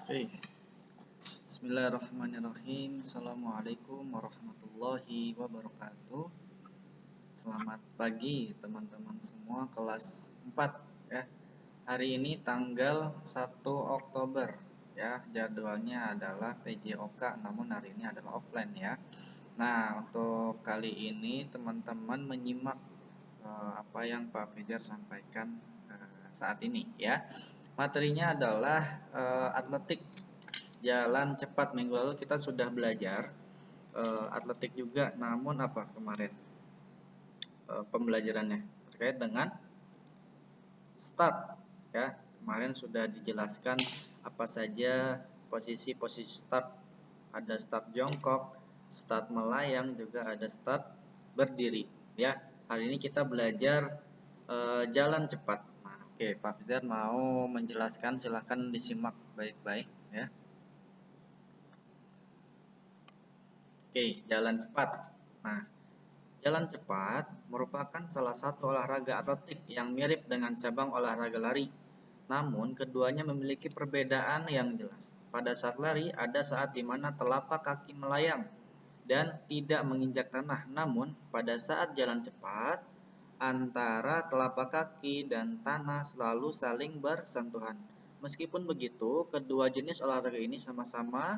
Oke, Bismillahirrahmanirrahim. Assalamualaikum warahmatullahi wabarakatuh. Selamat pagi teman-teman semua kelas 4 ya. Hari ini tanggal 1 Oktober ya. Jadwalnya adalah PJOK namun hari ini adalah offline ya. Nah, untuk kali ini teman-teman menyimak apa yang Pak Fijar sampaikan saat ini ya. Materinya adalah atletik jalan cepat. Minggu lalu kita sudah belajar atletik juga, namun apa kemarin pembelajarannya terkait dengan start ya. Kemarin sudah dijelaskan apa saja posisi-posisi start. Ada start jongkok, start melayang, juga ada start berdiri ya. Hari ini kita belajar jalan cepat. Nah, oke, Pak Fidan mau menjelaskan, silahkan disimak baik-baik ya. Oke, jalan cepat. Nah, jalan cepat merupakan salah satu olahraga atletik yang mirip dengan cabang olahraga lari. Namun, keduanya memiliki perbedaan yang jelas. Pada saat lari, ada saat di mana telapak kaki melayang dan tidak menginjak tanah. Namun, pada saat jalan cepat, antara telapak kaki dan tanah selalu saling bersentuhan. Meskipun begitu, kedua jenis olahraga ini sama-sama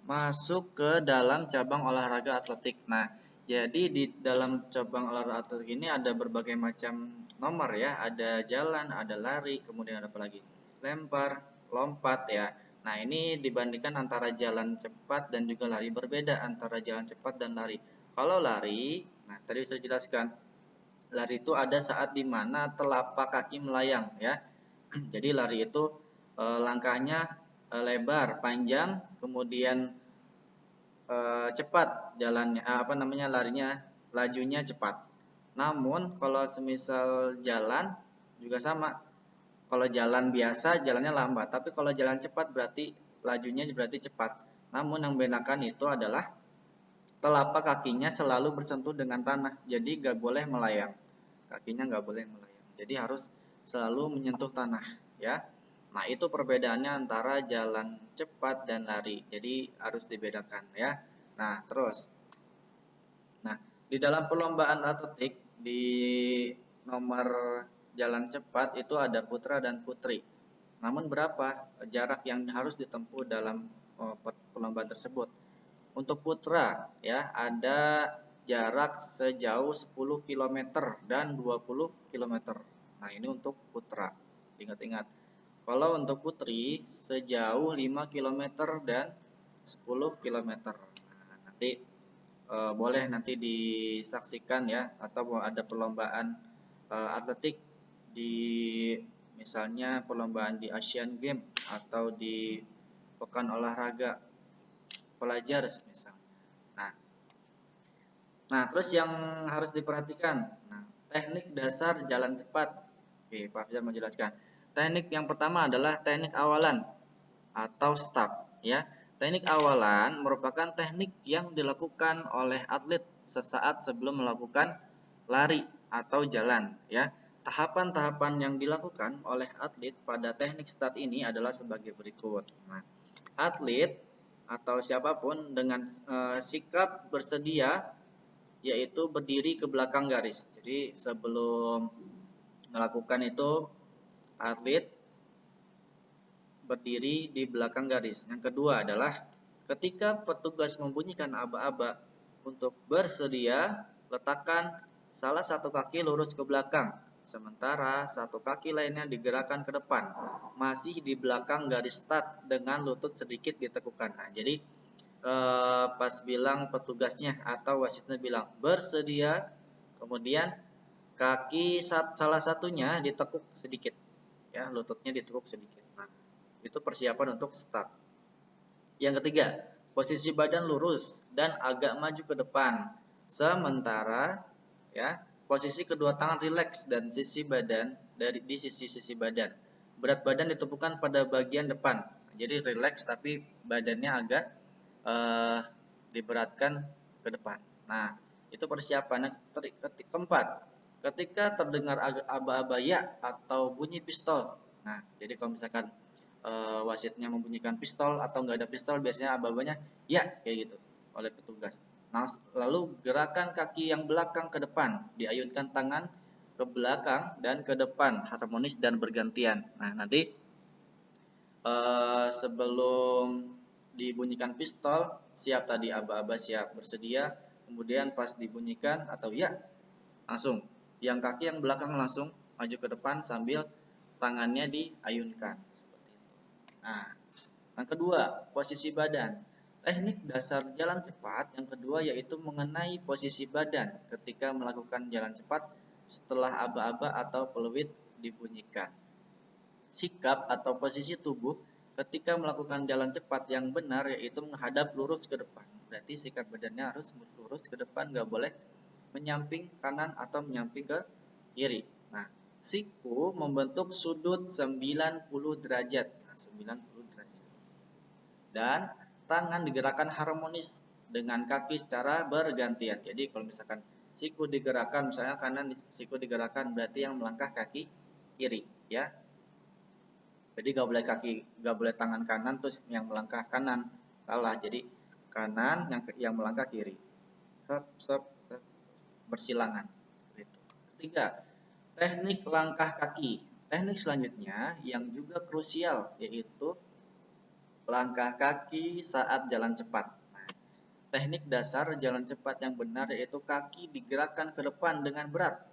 masuk ke dalam cabang olahraga atletik. Nah, jadi di dalam cabang olahraga atletik ini ada berbagai macam nomor ya, ada jalan, ada lari, kemudian ada apa lagi? Lempar, lompat ya. Nah, ini dibandingkan antara jalan cepat dan juga lari, berbeda antara jalan cepat dan lari. Kalau lari, nah tadi saya jelaskan, lari itu ada saat di mana telapak kaki melayang ya. Jadi lari itu langkahnya lebar, panjang, kemudian cepat jalannya, larinya, lajunya cepat. Namun kalau semisal jalan juga sama. Kalau jalan biasa jalannya lambat, tapi kalau jalan cepat berarti lajunya berarti cepat. Namun yang membedakan itu adalah telapak kakinya selalu bersentuh dengan tanah, jadi nggak boleh melayang. Kakinya nggak boleh melayang. Jadi harus selalu menyentuh tanah, ya. Nah, itu perbedaannya antara jalan cepat dan lari. Jadi harus dibedakan ya. Nah, terus. Nah, di dalam perlombaan atletik di nomor jalan cepat itu ada putra dan putri. Namun berapa jarak yang harus ditempuh dalam perlombaan tersebut? Untuk putra ya ada jarak sejauh 10 km dan 20 km. Nah, ini untuk putra. Ingat-ingat. Kalau untuk putri sejauh 5 km dan 10 km. Nah, nanti boleh nanti disaksikan ya, atau ada perlombaan atletik di misalnya perlombaan di Asian Games atau di pekan olahraga pelajar misal. Nah, terus yang harus diperhatikan, nah, teknik dasar jalan cepat. Oke, Pak Fizal menjelaskan. Teknik yang pertama adalah teknik awalan atau start ya. Teknik awalan merupakan teknik yang dilakukan oleh atlet sesaat sebelum melakukan lari atau jalan ya. Tahapan-tahapan yang dilakukan oleh atlet pada teknik start ini adalah sebagai berikut. Nah, atlet atau siapapun dengan sikap bersedia yaitu berdiri ke belakang garis. Jadi sebelum melakukan itu atlet berdiri di belakang garis. Yang kedua adalah ketika petugas membunyikan aba-aba untuk bersedia, letakkan salah satu kaki lurus ke belakang, sementara satu kaki lainnya digerakkan ke depan, masih di belakang garis start dengan lutut sedikit ditekukan. Nah, jadi pas bilang petugasnya atau wasitnya bilang bersedia, kemudian kaki salah satunya ditekuk sedikit, ya lututnya ditekuk sedikit. Nah, itu persiapan untuk start. Yang ketiga, posisi badan lurus dan agak maju ke depan, sementara ya posisi kedua tangan rileks dan sisi badan di sisi-sisi badan. Berat badan ditepukan pada bagian depan, jadi rileks tapi badannya agak diberatkan ke depan. Nah, itu persiapannya. Keempat, ketika terdengar aba-aba ya atau bunyi pistol. Nah, jadi kalau misalkan wasitnya membunyikan pistol atau nggak ada pistol, biasanya aba-abanya ya kayak gitu oleh petugas. Nah, lalu gerakan kaki yang belakang ke depan, diayunkan tangan ke belakang dan ke depan harmonis dan bergantian. Nah, nanti sebelum dibunyikan pistol, siap tadi aba-aba siap bersedia, kemudian pas dibunyikan atau ya langsung yang kaki yang belakang langsung maju ke depan sambil tangannya diayunkan seperti itu. Nah, yang kedua, posisi badan. Teknik dasar jalan cepat yang kedua yaitu mengenai posisi badan ketika melakukan jalan cepat setelah aba-aba atau peluit dibunyikan. Sikap atau posisi tubuh ketika melakukan jalan cepat yang benar yaitu menghadap lurus ke depan. Berarti sikap badannya harus lurus ke depan, nggak boleh menyamping kanan atau menyamping ke kiri. Nah, siku membentuk sudut 90 derajat. Nah, 90 derajat. Dan tangan digerakkan harmonis dengan kaki secara bergantian. Jadi kalau misalkan siku digerakkan, misalnya kanan siku digerakkan, berarti yang melangkah kaki kiri, ya. Jadi gak boleh tangan kanan terus yang melangkah kanan, salah. Jadi kanan yang melangkah kiri. Sep, bersilangan. Ketiga, teknik langkah kaki. Teknik selanjutnya yang juga krusial yaitu langkah kaki saat jalan cepat. Nah, teknik dasar jalan cepat yang benar yaitu kaki digerakkan ke depan dengan berat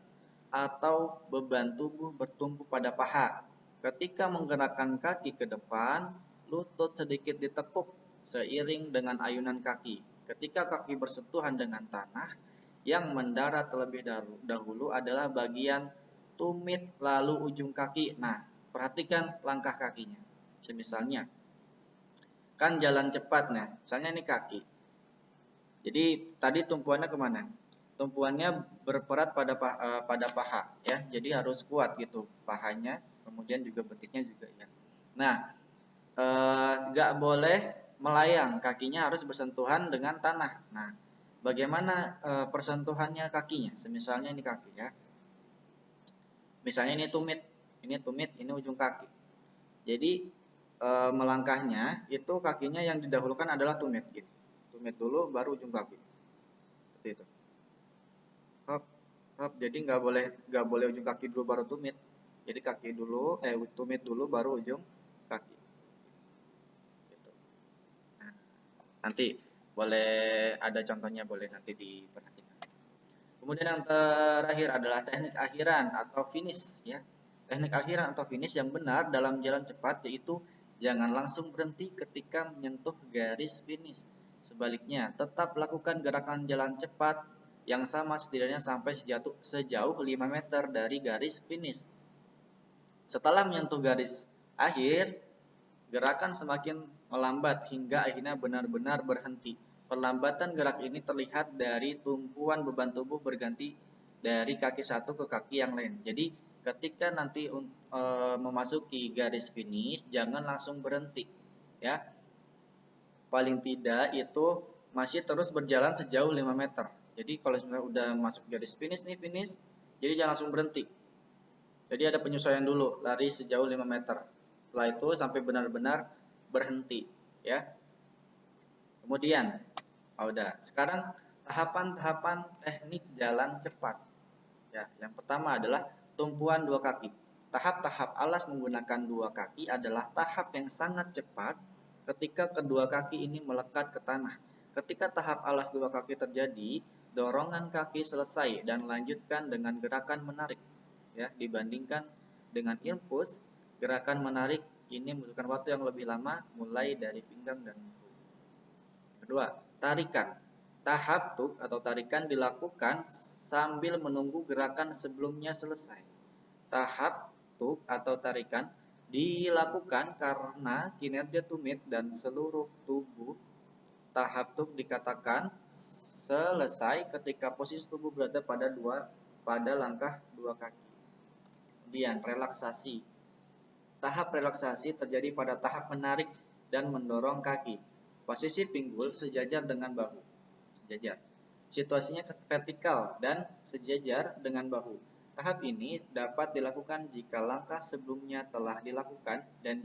atau beban tubuh bertumpu pada paha. Ketika menggerakkan kaki ke depan, lutut sedikit ditekuk seiring dengan ayunan kaki. Ketika kaki bersentuhan dengan tanah, yang mendarat terlebih dahulu adalah bagian tumit lalu ujung kaki. Nah, perhatikan langkah kakinya. Misalnya, kan jalan cepat, nah, misalnya ini kaki. Jadi tadi tumpuannya kemana? Tumpuannya berperat pada paha, ya. Jadi harus kuat gitu pahanya, kemudian juga betisnya juga ya. Nah, nggak boleh melayang, kakinya harus bersentuhan dengan tanah. Nah, bagaimana persentuhannya kakinya? Semisalnya ini kaki ya. Misalnya ini tumit, ini ujung kaki. Jadi melangkahnya itu kakinya yang didahulukan adalah tumit gitu. Tumit dulu baru ujung kaki. Seperti itu. Hop, hop. Jadi nggak boleh ujung kaki dulu baru tumit. Jadi kaki dulu, tumit dulu baru ujung kaki. Gitu. Nah, nanti boleh ada contohnya, boleh nanti diperhatikan. Kemudian yang terakhir adalah teknik akhiran atau finish ya. Teknik akhiran atau finish yang benar dalam jalan cepat yaitu jangan langsung berhenti ketika menyentuh garis finish. Sebaliknya, tetap lakukan gerakan jalan cepat yang sama setidaknya sampai sejauh 5 meter dari garis finish. Setelah menyentuh garis akhir, gerakan semakin melambat hingga akhirnya benar-benar berhenti. Perlambatan gerak ini terlihat dari tumpuan beban tubuh berganti dari kaki satu ke kaki yang lain. Jadi ketika nanti memasuki garis finish, jangan langsung berhenti, ya. Paling tidak itu masih terus berjalan sejauh 5 meter. Jadi kalau sudah masuk garis finish nih, jadi jangan langsung berhenti. Jadi ada penyesuaian dulu, lari sejauh 5 meter. Setelah itu sampai benar-benar berhenti, ya. Kemudian, udah. Sekarang tahapan-tahapan teknik jalan cepat. Ya, yang pertama adalah tumpuan dua kaki. Tahap-tahap alas menggunakan dua kaki adalah tahap yang sangat cepat ketika kedua kaki ini melekat ke tanah. Ketika tahap alas dua kaki terjadi, dorongan kaki selesai dan lanjutkan dengan gerakan menarik. Ya, dibandingkan dengan impuls, gerakan menarik ini membutuhkan waktu yang lebih lama mulai dari pinggang dan bahu. Kedua, tarikan. Tahap tuk atau tarikan dilakukan sambil menunggu gerakan sebelumnya selesai. Tahap tuk atau tarikan dilakukan karena kinerja tumit dan seluruh tubuh. Tahap tuk dikatakan selesai ketika posisi tubuh berada pada langkah dua kaki. Kemudian relaksasi. Tahap relaksasi terjadi pada tahap menarik dan mendorong kaki. Posisi pinggul sejajar dengan bahu. Sejajar. Situasinya vertikal dan sejajar dengan bahu. Tahap ini dapat dilakukan jika langkah sebelumnya telah dilakukan dan